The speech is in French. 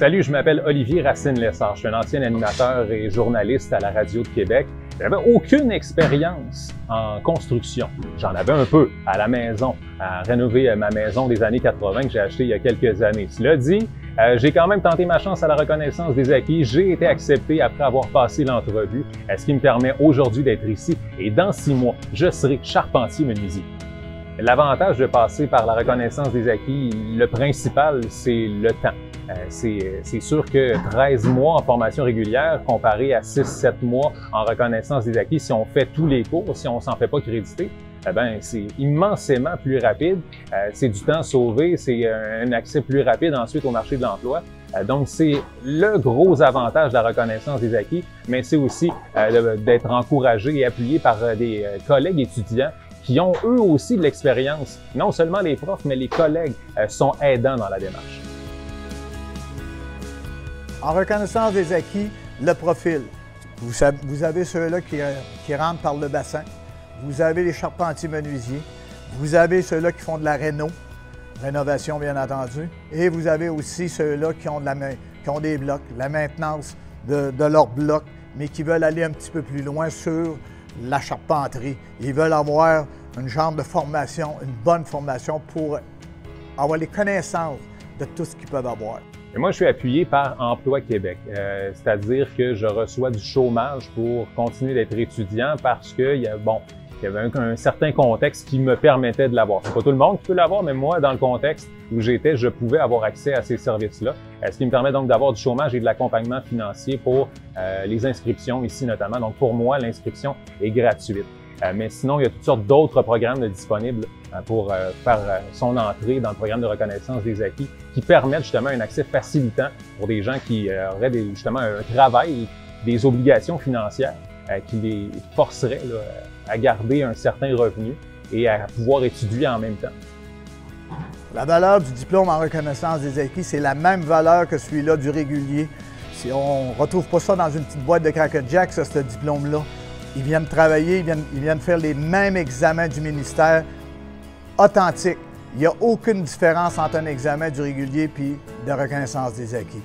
Salut, je m'appelle Olivier Racine-Lessard. Je suis un ancien animateur et journaliste à la Radio de Québec. Je n'avais aucune expérience en construction. J'en avais un peu à la maison, à rénover ma maison des années 80 que j'ai achetée il y a quelques années. Cela dit, j'ai quand même tenté ma chance à la reconnaissance des acquis. J'ai été accepté après avoir passé l'entrevue, ce qui me permet aujourd'hui d'être ici. Et dans 6 mois, je serai charpentier-menuisier. L'avantage de passer par la reconnaissance des acquis, le principal, c'est le temps. C'est sûr que 13 mois en formation régulière comparé à 6-7 mois en reconnaissance des acquis, si on fait tous les cours, si on s'en fait pas créditer, c'est immensément plus rapide. C'est du temps sauvé, c'est un accès plus rapide ensuite au marché de l'emploi. Donc, c'est le gros avantage de la reconnaissance des acquis, mais c'est aussi d'être encouragé et appuyé par des collègues étudiants qui ont eux aussi de l'expérience. Non seulement les profs, mais les collègues sont aidants dans la démarche. En reconnaissance des acquis, le profil. Vous avez ceux-là qui rentrent par le bassin. Vous avez les charpentiers menuisiers. Vous avez ceux-là qui font de la rénovation bien entendu. Et vous avez aussi ceux-là qui ont des blocs, la maintenance de leurs blocs, mais qui veulent aller un petit peu plus loin sur la charpenterie. Ils veulent avoir une genre de formation, une bonne formation pour avoir les connaissances de tout ce qu'ils peuvent avoir. Et moi, je suis appuyé par Emploi Québec, c'est-à-dire que je reçois du chômage pour continuer d'être étudiant parce qu'il y avait un certain contexte qui me permettait de l'avoir. C'est pas tout le monde qui peut l'avoir, mais moi, dans le contexte où j'étais, je pouvais avoir accès à ces services-là, ce qui me permet donc d'avoir du chômage et de l'accompagnement financier pour les inscriptions ici notamment. Donc pour moi, l'inscription est gratuite. Mais sinon, il y a toutes sortes d'autres programmes disponibles pour faire son entrée dans le programme de reconnaissance des acquis qui permettent justement un accès facilitant pour des gens qui auraient justement un travail, des obligations financières qui les forceraient à garder un certain revenu et à pouvoir étudier en même temps. La valeur du diplôme en reconnaissance des acquis, c'est la même valeur que celui-là du régulier. Si on ne retrouve pas ça dans une petite boîte de Cracker Jack, ce diplôme-là. Ils viennent travailler, ils viennent faire les mêmes examens du ministère, authentiques. Il n'y a aucune différence entre un examen du régulier et de reconnaissance des acquis.